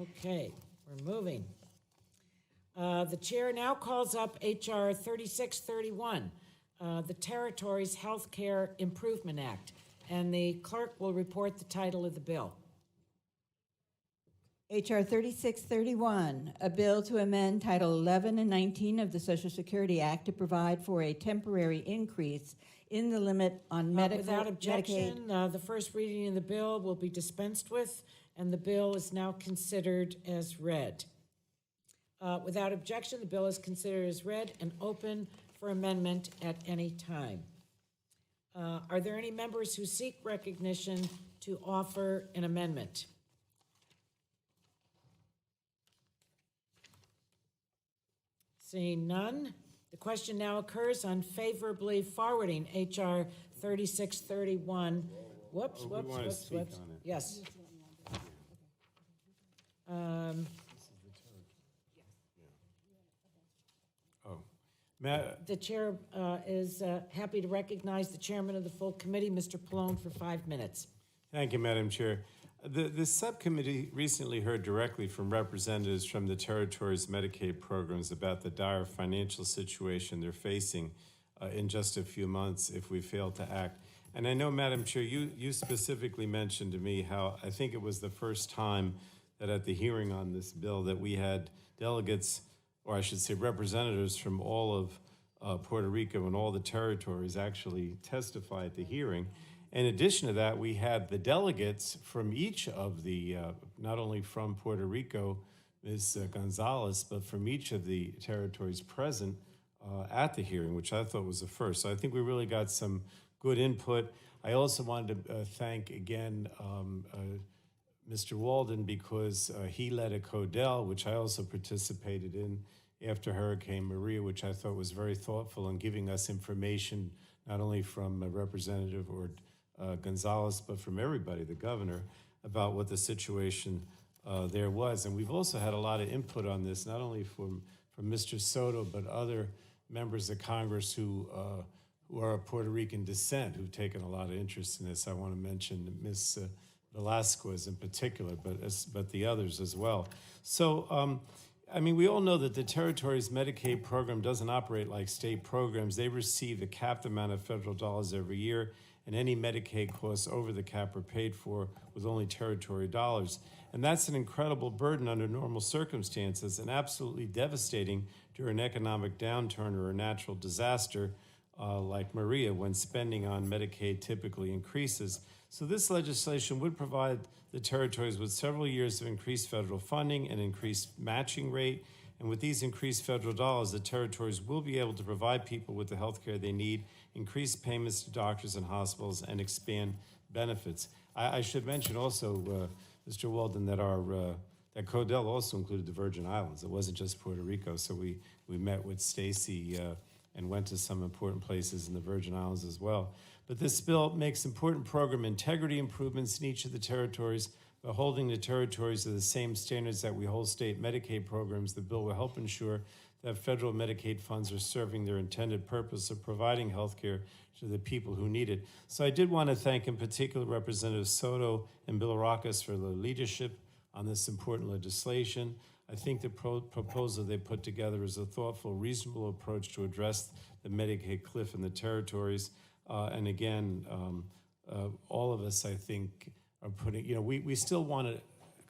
Okay, we're moving. The chair now calls up H.R. 3631, the Territories Healthcare Improvement Act, and the clerk will report the title of the bill. H.R. 3631, a bill to amend Title 11 and 19 of the Social Security Act to provide for a temporary increase in the limit on Without objection, the first reading of the bill will be dispensed with, and the bill is now considered as read. Without objection, the bill is considered as read and open for amendment at any time. Are there any members who seek recognition to offer an amendment? Seeing none, the question now occurs on favorably forwarding H.R. 3631. Whoops. Yes. The chair is happy to recognize the chairman of the full committee, Mr. Pallone, for 5 minutes. Thank you, Madam Chair. The subcommittee recently heard directly from representatives from the territory's Medicaid programs about the dire financial situation they're facing in just a few months if we fail to act. And I know, Madam Chair, you specifically mentioned to me how I think it was the first time that at the hearing on this bill that we had delegates, or I should say representatives from all of Puerto Rico and all the territories actually testify at the hearing. In addition to that, we had the delegates from each of the, not only from Puerto Rico, Ms. Gonzalez, but from each of the territories present at the hearing, which I thought was a first. So I think we really got some good input. I also wanted to thank again Mr. Walden because he led a CODEL, which I also participated in after Hurricane Maria, which I thought was very thoughtful in giving us information, not only from a representative or Gonzalez, but from everybody, the governor, about what the situation there was. And we've also had a lot of input on this, not only from Mr. Soto, but other members of Congress who are of Puerto Rican descent, who've taken a lot of interest in this. I want to mention Ms. Velasquez in particular, but the others as well. So, I mean, we all know that the territory's Medicaid program doesn't operate like state programs. They receive a capped amount of federal dollars every year, and any Medicaid costs over the cap are paid for with only territory dollars. And that's an incredible burden under normal circumstances and absolutely devastating during an economic downturn or a natural disaster like Maria, when spending on Medicaid typically increases. So this legislation would provide the territories with several years of increased federal funding and increased matching rate. And with these increased federal dollars, the territories will be able to provide people with the health care they need, increase payments to doctors and hospitals, and expand benefits. I should mention also, Mr. Walden, that that CODEL also included the Virgin Islands. It wasn't just Puerto Rico. So we met with Stacy and went to some important places in the Virgin Islands as well. But this bill makes important program integrity improvements in each of the territories by holding the territories to the same standards that we hold state Medicaid programs. The bill will help ensure that federal Medicaid funds are serving their intended purpose of providing health care to the people who need it. So I did want to thank in particular Representatives Soto and Biliracus for their leadership on this important legislation. I think the proposal they put together is a thoughtful, reasonable approach to address the Medicaid cliff in the territories. And again, all of us, I think, are putting, we still want to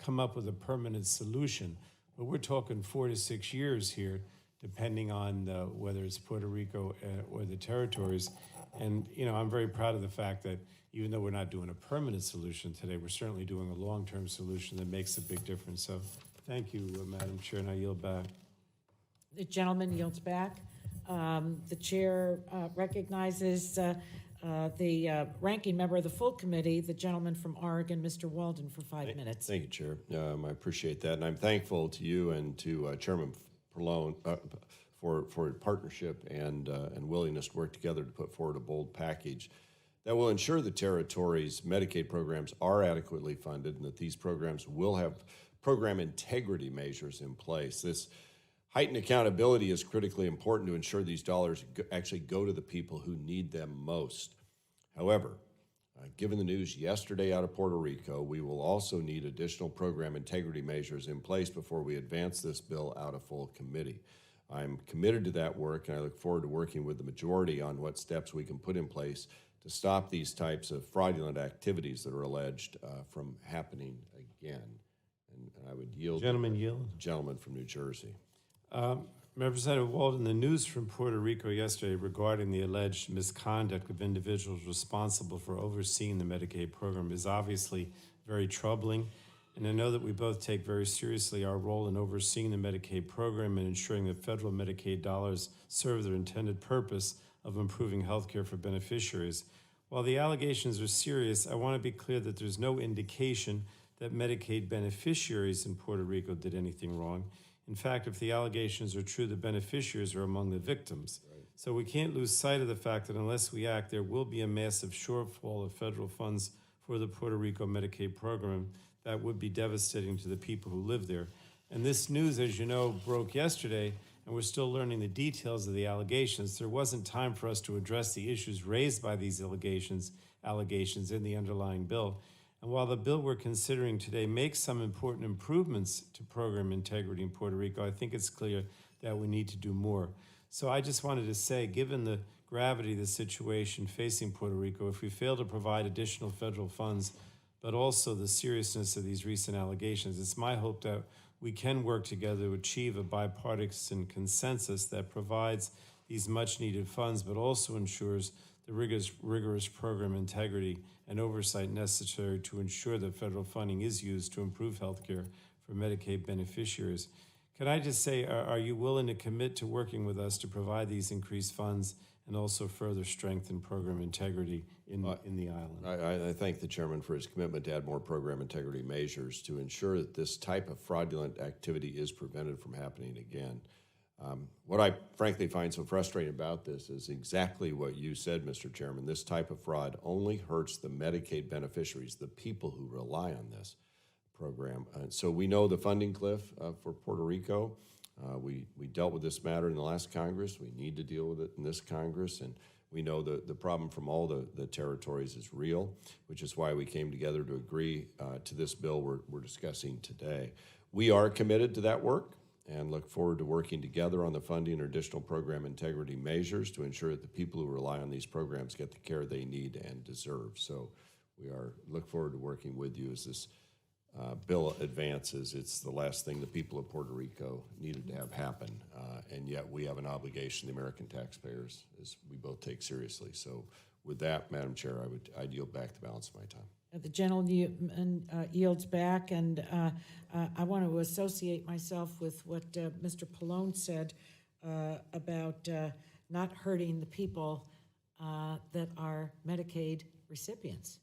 come up with a permanent solution, but we're talking 4 to 6 years here, depending on whether it's Puerto Rico or the territories. And, I'm very proud of the fact that even though we're not doing a permanent solution today, we're certainly doing a long-term solution that makes a big difference. So thank you, Madam Chair, and I yield back. The gentleman yields back. The chair recognizes the ranking member of the full committee, the gentleman from Oregon, Mr. Walden, for 5 minutes. Thank you, Chair. I appreciate that, and I'm thankful to you and to Chairman Pallone for partnership and willingness to work together to put forward a bold package that will ensure the territory's Medicaid programs are adequately funded and that these programs will have program integrity measures in place. This heightened accountability is critically important to ensure these dollars actually go to the people who need them most. However, Given the news yesterday out of Puerto Rico, we will also need additional program integrity measures in place before we advance this bill out of full committee. I'm committed to that work, and I look forward to working with the majority on what steps we can put in place to stop these types of fraudulent activities that are alleged from happening again. And I would yield. Gentleman yield. Gentleman from New Jersey. Representative Walden, the news from Puerto Rico yesterday regarding the alleged misconduct of individuals responsible for overseeing the Medicaid program is obviously very troubling. And I know that we both take very seriously our role in overseeing the Medicaid program and ensuring that federal Medicaid dollars serve their intended purpose of improving health care for beneficiaries. While the allegations are serious, I want to be clear that there's no indication that Medicaid beneficiaries in Puerto Rico did anything wrong. In fact, if the allegations are true, the beneficiaries are among the victims. Right. So we can't lose sight of the fact that unless we act, there will be a massive shortfall of federal funds for the Puerto Rico Medicaid program that would be devastating to the people who live there. And this news, as you know, broke yesterday, and we're still learning the details of the allegations. There wasn't time for us to address the issues raised by these allegations in the underlying bill. And while the bill we're considering today makes some important improvements to program integrity in Puerto Rico, I think it's clear that we need to do more. So I just wanted to say, given the gravity of the situation facing Puerto Rico, if we fail to provide additional federal funds, but also the seriousness of these recent allegations, it's my hope that we can work together to achieve a bipartisan consensus that provides these much-needed funds, but also ensures the rigorous program integrity and oversight necessary to ensure that federal funding is used to improve health care for Medicaid beneficiaries. Can I just say, are you willing to commit to working with us to provide these increased funds and also further strengthen program integrity in the island? I thank the chairman for his commitment to add more program integrity measures to ensure that this type of fraudulent activity is prevented from happening again. What I frankly find so frustrating about this is exactly what you said, Mr. Chairman. This type of fraud only hurts the Medicaid beneficiaries, the people who rely on this program. So we know the funding cliff for Puerto Rico. We dealt with this matter in the last Congress. We need to deal with it in this Congress. And we know the problem from all the territories is real, which is why we came together to agree to this bill we're discussing today. We are committed to that work and look forward to working together on the funding or additional program integrity measures to ensure that the people who rely on these programs get the care they need and deserve. So we look forward to working with you as this bill advances. It's the last thing the people of Puerto Rico needed to have happen, and yet we have an obligation, the American taxpayers, as we both take seriously. So with that, Madam Chair, I'd yield back the balance of my time. The gentleman yields back, and I want to associate myself with what Mr. Pallone said about not hurting the people that are Medicaid recipients.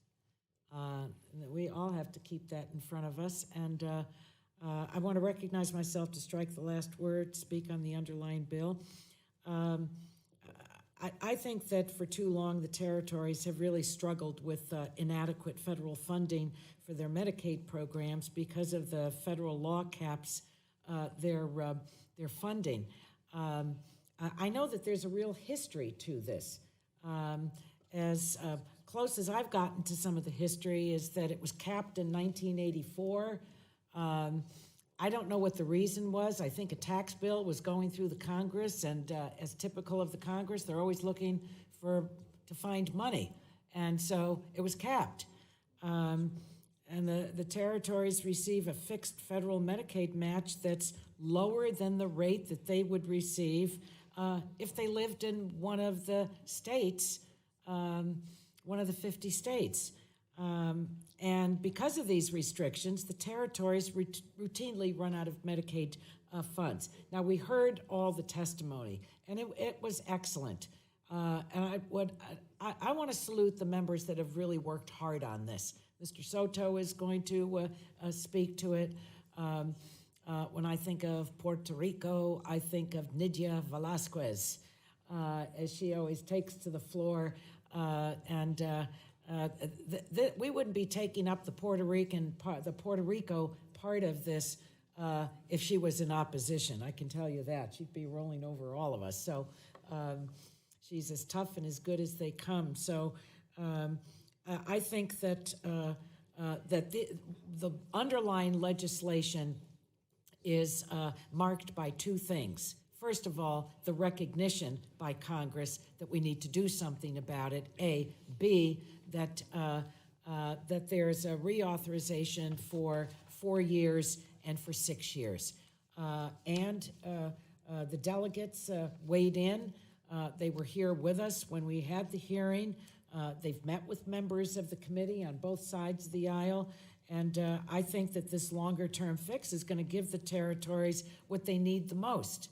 We all have to keep that in front of us, and I want to recognize myself to strike the last word, speak on the underlying bill. I think that for too long the territories have really struggled with inadequate federal funding for their Medicaid programs because of the federal law caps their funding. I know that there's a real history to this. As close as I've gotten to some of the history is that it was capped in 1984. I don't know what the reason was. I think a tax bill was going through the Congress, and as typical of the Congress, they're always looking to find money. And so it was capped. And the territories receive a fixed federal Medicaid match that's lower than the rate that they would receive if they lived in one of the states, one of the 50 states. And because of these restrictions, the territories routinely run out of Medicaid funds. Now, we heard all the testimony, and it was excellent. And I want to salute the members that have really worked hard on this. Mr. Soto is going to speak to it. When I think of Puerto Rico, I think of Nydia Velasquez, as she always takes to the floor. We wouldn't be taking up the Puerto Rico part of this if she was in opposition. I can tell you that. She'd be rolling over all of us. So she's as tough and as good as they come. So I think that that the underlying legislation is marked by two things. First of all, the recognition by Congress that we need to do something about it, A. B, that there's a reauthorization for 4 years and for 6 years. The delegates weighed in. They were here with us when we had the hearing. They've met with members of the committee on both sides of the aisle. And I think that this longer-term fix is going to give the territories what they need the most.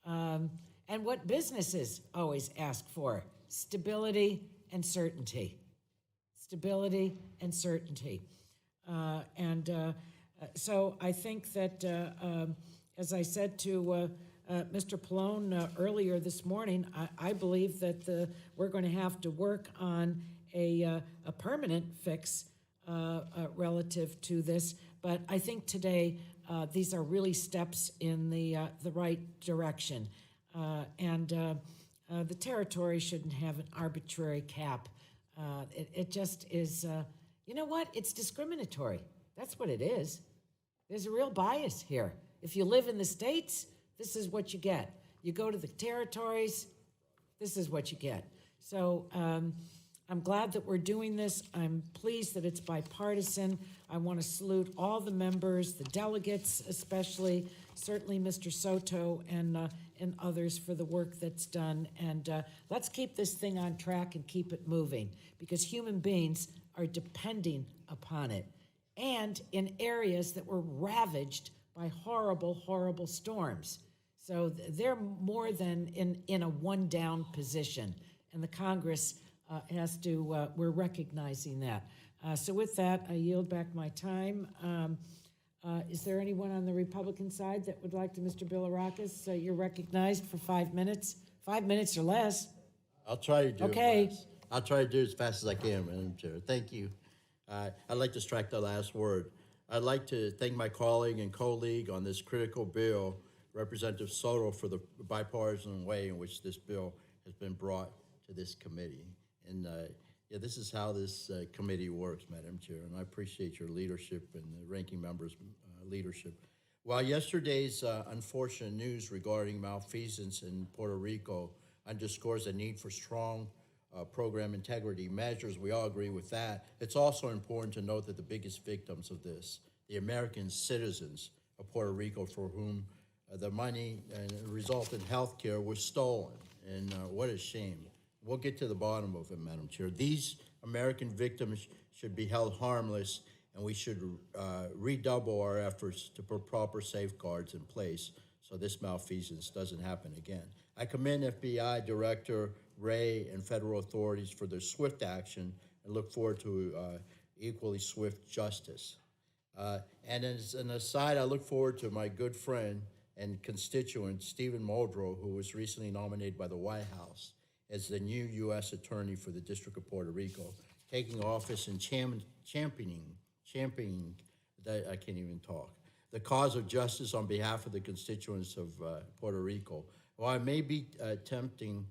And what businesses always ask for: stability and certainty. Stability and certainty. So I think that, as I said to Mr. Pallone earlier this morning, I believe that we're going to have to work on a permanent fix relative to this. But I think today these are really steps in the right direction. The territory shouldn't have an arbitrary cap. It just is, you know what? It's discriminatory. That's what it is. There's a real bias here. If you live in the states, this is what you get. You go to the territories, this is what you get. So I'm glad that we're doing this. I'm pleased that it's bipartisan. I want to salute all the members, the delegates especially, certainly Mr. Soto and others for the work that's done. And let's keep this thing on track and keep it moving, because human beings are depending upon it. And in areas that were ravaged by horrible, horrible storms. So they're more than in a one-down position. And the Congress has to, we're recognizing that. So with that, I yield back my time. Is there anyone on the Republican side that would like to, Mr. Bilirakis? You're recognized for 5 minutes. 5 minutes or less. I'll try to do Okay. it less. I'll try to do it as fast as I can, Madam Chair. Thank you. I'd like to strike the last word. I'd like to thank my colleague and colleague on this critical bill, Representative Soto, for the bipartisan way in which this bill has been brought to this committee. And yeah, this is how this committee works, Madam Chair, and I appreciate your leadership and the ranking member's leadership. While yesterday's unfortunate news regarding malfeasance in Puerto Rico underscores the need for strong program integrity measures, we all agree with that. It's also important to note that the biggest victims of this, the American citizens of Puerto Rico, for whom the money and resultant health care was stolen. And what a shame. We'll get to the bottom of it, Madam Chair. These American victims should be held harmless, and we should redouble our efforts to put proper safeguards in place so this malfeasance doesn't happen again. I commend FBI Director Wray and federal authorities for their swift action and look forward to equally swift justice. And as an aside, I look forward to my good friend and constituent, Stephen Muldrow, who was recently nominated by the White House as the new U.S. Attorney for the District of Puerto Rico, taking office and championing, I can't even talk, the cause of justice on behalf of the constituents of Puerto Rico. While it may be tempting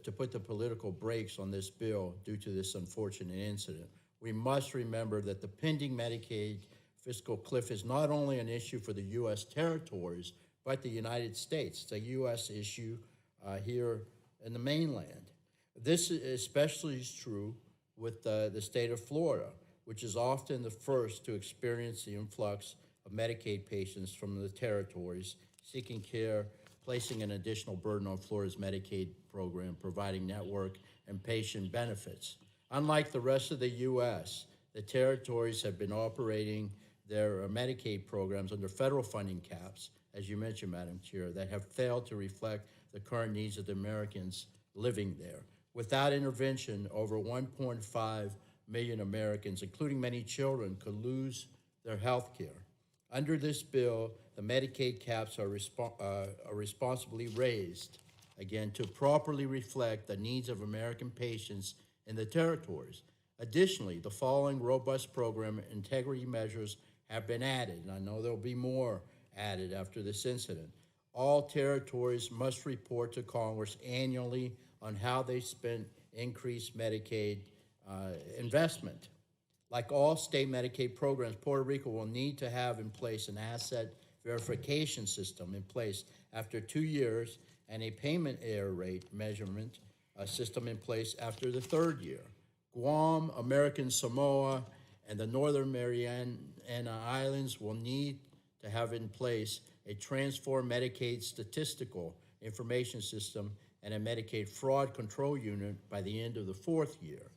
to put the political brakes on this bill due to this unfortunate incident, we must remember that the pending Medicaid fiscal cliff is not only an issue for the U.S. territories, but the United States. It's a U.S. issue here in the mainland. This especially is true with the state of Florida, which is often the first to experience the influx of Medicaid patients from the territories seeking care, placing an additional burden on Florida's Medicaid program, providing network and patient benefits. Unlike the rest of the U.S., the territories have been operating their Medicaid programs under federal funding caps, as you mentioned, Madam Chair, that have failed to reflect the current needs of the Americans living there. Without intervention, over 1.5 million Americans, including many children, could lose their health care. Under this bill, the Medicaid caps are responsibly raised, again, to properly reflect the needs of American patients in the territories. Additionally, the following robust program integrity measures have been added, and I know there'll be more added after this incident. All territories must report to Congress annually on how they spent increased Medicaid investment. Like all state Medicaid programs, Puerto Rico will need to have in place an asset verification system in place after 2 years and a payment error rate measurement system in place after the 3rd year. Guam, American Samoa, and the Northern Mariana Islands will need to have in place a transformed Medicaid statistical information system and a Medicaid fraud control unit by the end of the 4th year.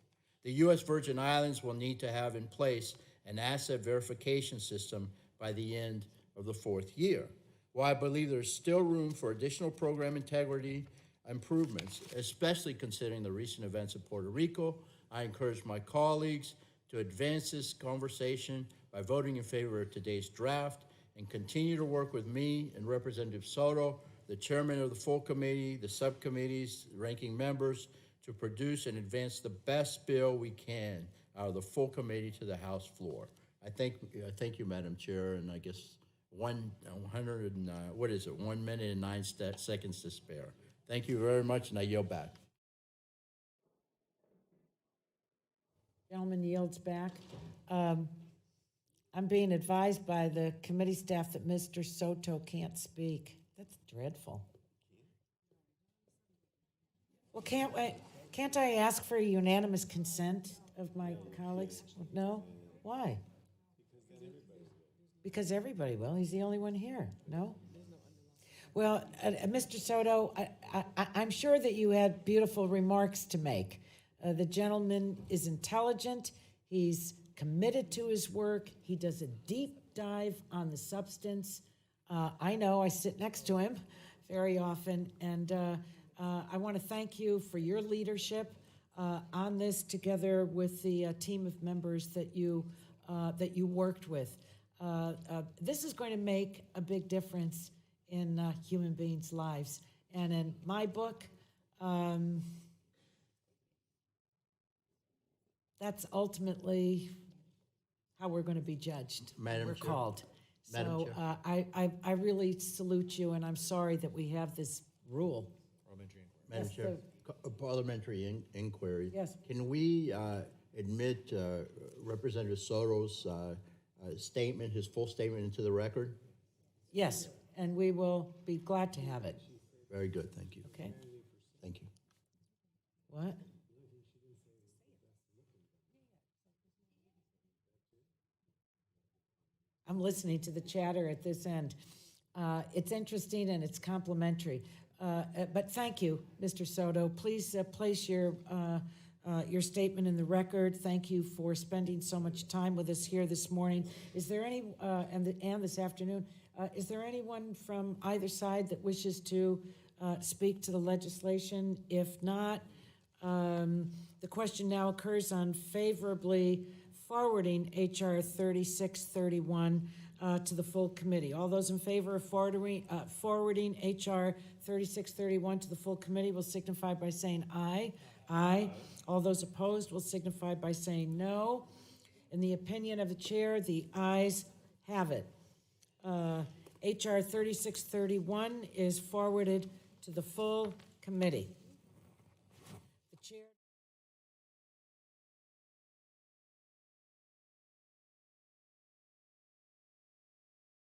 The U.S. Virgin Islands will need to have in place an asset verification system by the end of the 4th year. While I believe there's still room for additional program integrity improvements, especially considering the recent events in Puerto Rico, I encourage my colleagues to advance this conversation by voting in favor of today's draft and continue to work with me and Representative Soto, the chairman of the full committee, the subcommittees, ranking members, to produce and advance the best bill we can out of the full committee to the House floor. I thank you, Madam Chair, and I guess 1 minute and 9 seconds to spare. Thank you very much, and I yield back. Gentleman yields back. I'm being advised by the committee staff that Mr. Soto can't speak. That's dreadful. Well, can't I ask for a unanimous consent of my colleagues? No? Why? Because everybody will. He's the only one here. No? Well, Mr. Soto, I'm sure that you had beautiful remarks to make. The gentleman is intelligent. He's committed to his work. He does a deep dive on the substance. I know, I sit next to him very often, and I want to thank you for your leadership on this, together with the team of members that you worked with. This is going to make a big difference in human beings' lives. And in my book, that's ultimately how we're going to be judged. Madam we're Chair. called. Madam So Chair. I really salute you, and I'm sorry that we have this rule. Madam Yes, Chair, a parliamentary inquiry. Yes. Can we admit Representative Soto's statement, his full statement, into the record? Yes, and we will be glad to have it. Very good, thank you. Okay? Thank you. What? I'm listening to the chatter at this end. It's interesting and it's complimentary. But thank you, Mr. Soto. Please place your statement in the record. Thank you for spending so much time with us here this morning. Is there any, and this afternoon, is there anyone from either side that wishes to speak to the legislation? If not, the question now occurs on favorably forwarding H.R. 3631 to the full committee. All those in favor of forwarding H.R. 3631 to the full committee will signify by saying aye. Aye. All those opposed will signify by saying no. In the opinion of the chair, the ayes have it. H.R. 3631 is forwarded to the full committee. The chair